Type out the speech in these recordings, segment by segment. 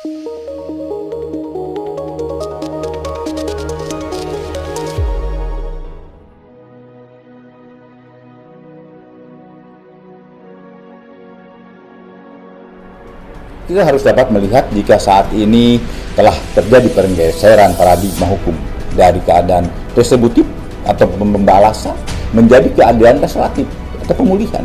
Kita harus dapat melihat jika saat ini telah terjadi pergeseran paradigma hukum dari keadaan retributif atau pembalasan menjadi keadilan restoratif atau pemulihan.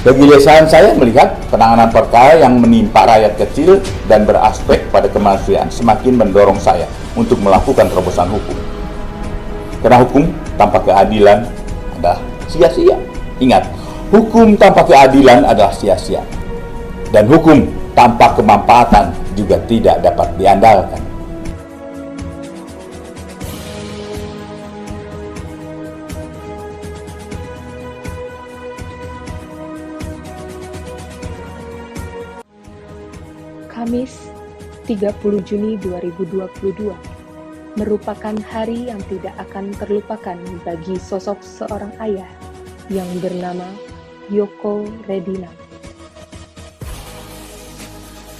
Kegelisahan saya melihat penanganan perkara yang menimpa rakyat kecil dan beraspek pada kemanusiaan semakin mendorong saya untuk melakukan terobosan hukum. Karena hukum tanpa keadilan adalah sia-sia. Ingat, hukum tanpa keadilan adalah sia-sia. Dan hukum tanpa kemanfaatan juga tidak dapat diandalkan. Kamis, 30 Juni 2022 merupakan hari yang tidak akan terlupakan bagi sosok seorang ayah yang bernama Yoko Redina.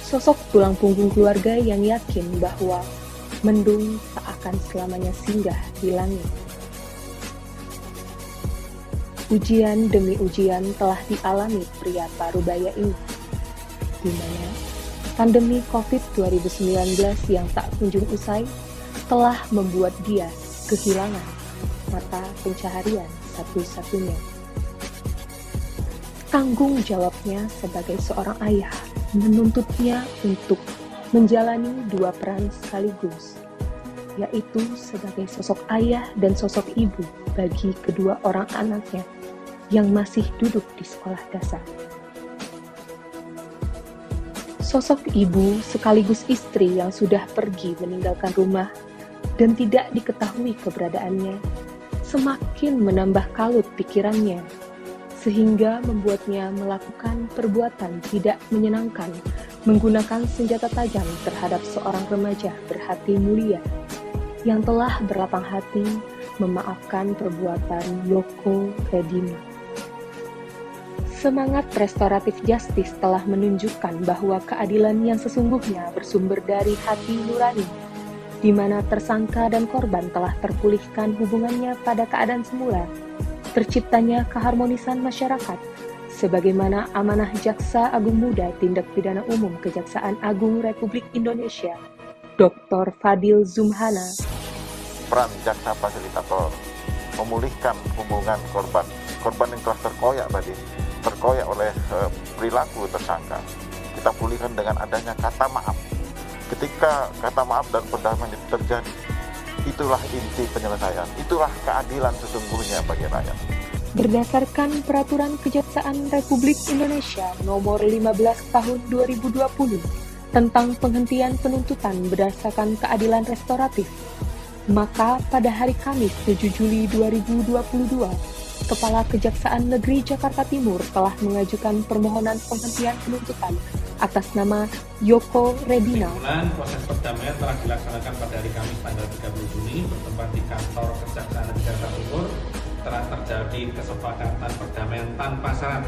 Sosok tulang punggung keluarga yang yakin bahwa mendung tak akan selamanya singgah di langit. Ujian demi ujian telah dialami pria parubaya ini, di mana pandemi COVID 2019 yang tak kunjung usai telah membuat dia kehilangan mata pencaharian satu-satunya. Tanggung jawabnya sebagai seorang ayah menuntutnya untuk menjalani dua peran sekaligus, yaitu sebagai sosok ayah dan sosok ibu bagi kedua orang anaknya yang masih duduk di sekolah dasar. Sosok ibu sekaligus istri yang sudah pergi meninggalkan rumah dan tidak diketahui keberadaannya semakin menambah kalut pikirannya, sehingga membuatnya melakukan perbuatan tidak menyenangkan menggunakan senjata tajam terhadap seorang remaja berhati mulia yang telah berlapang hati memaafkan perbuatan Yoko Redina. Semangat restoratif justice telah menunjukkan bahwa keadilan yang sesungguhnya bersumber dari hati nurani, di mana tersangka dan korban telah terpulihkan hubungannya pada keadaan semula, terciptanya keharmonisan masyarakat, sebagaimana amanah Jaksa Agung Muda Tindak Pidana Umum Kejaksaan Agung Republik Indonesia, Dr. Fadil Zumhana. Peran jaksa fasilitator memulihkan hubungan korban yang telah terkoyak oleh perilaku tersangka. Kita pulihkan dengan adanya kata maaf. Ketika kata maaf dan perdamaian itu terjadi, itulah inti penyelesaian, itulah keadilan sesungguhnya bagi rakyat. Berdasarkan Peraturan Kejaksaan Republik Indonesia Nomor 15 Tahun 2020 tentang penghentian penuntutan berdasarkan keadilan restoratif, maka pada hari Kamis 7 Juli 2022, Kepala Kejaksaan Negeri Jakarta Timur telah mengajukan permohonan penghentian penuntutan atas nama Yoko Redina. Proses perdamaian telah dilaksanakan pada hari Kamis tanggal 30 Juni bertempat di kantor Kejaksaan Negeri Jakarta Timur. Telah terjadi kesepakatan perdamaian tanpa syarat.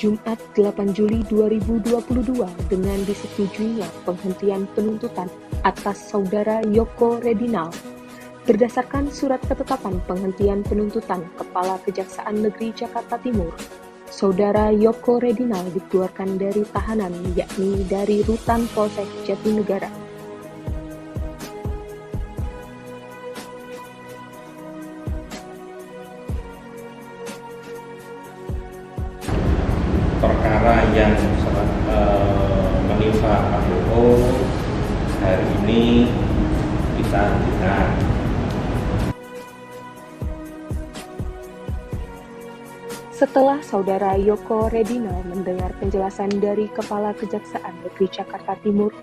Jumat 8 Juli 2022 dengan disetujuinya penghentian penuntutan atas saudara Yoko Redina. Berdasarkan surat ketetapan penghentian penuntutan Kepala Kejaksaan Negeri Jakarta Timur, saudara Yoko Redina dikeluarkan dari tahanan, yakni dari Rutan Polsek Jatinegara. Perkara yang menimpa Pak Yoko hari ini bisa ditahan. Setelah saudara Yoko Redina mendengar penjelasan dari Kepala Kejaksaan Negeri Jakarta Timur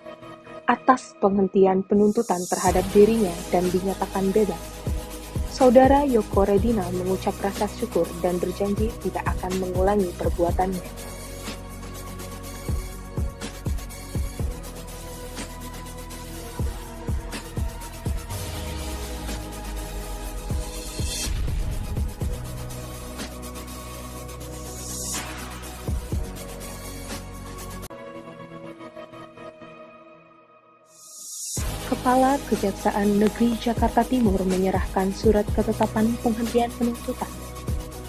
atas penghentian penuntutan terhadap dirinya dan dinyatakan bebas, saudara Yoko Redina mengucap rasa syukur dan berjanji tidak akan mengulangi perbuatannya. Kepala Kejaksaan Negeri Jakarta Timur menyerahkan surat ketetapan penghentian penuntutan,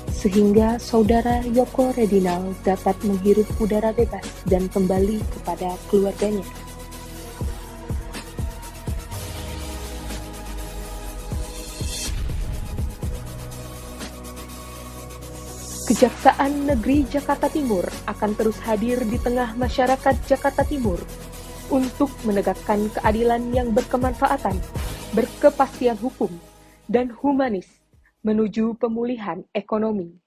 sehingga Saudara Yoko Redinal dapat menghirup udara bebas dan kembali kepada keluarganya. Kejaksaan Negeri Jakarta Timur akan terus hadir di tengah masyarakat Jakarta Timur untuk menegakkan keadilan yang berkemanfaatan, berkepastian hukum, dan humanis menuju pemulihan ekonomi.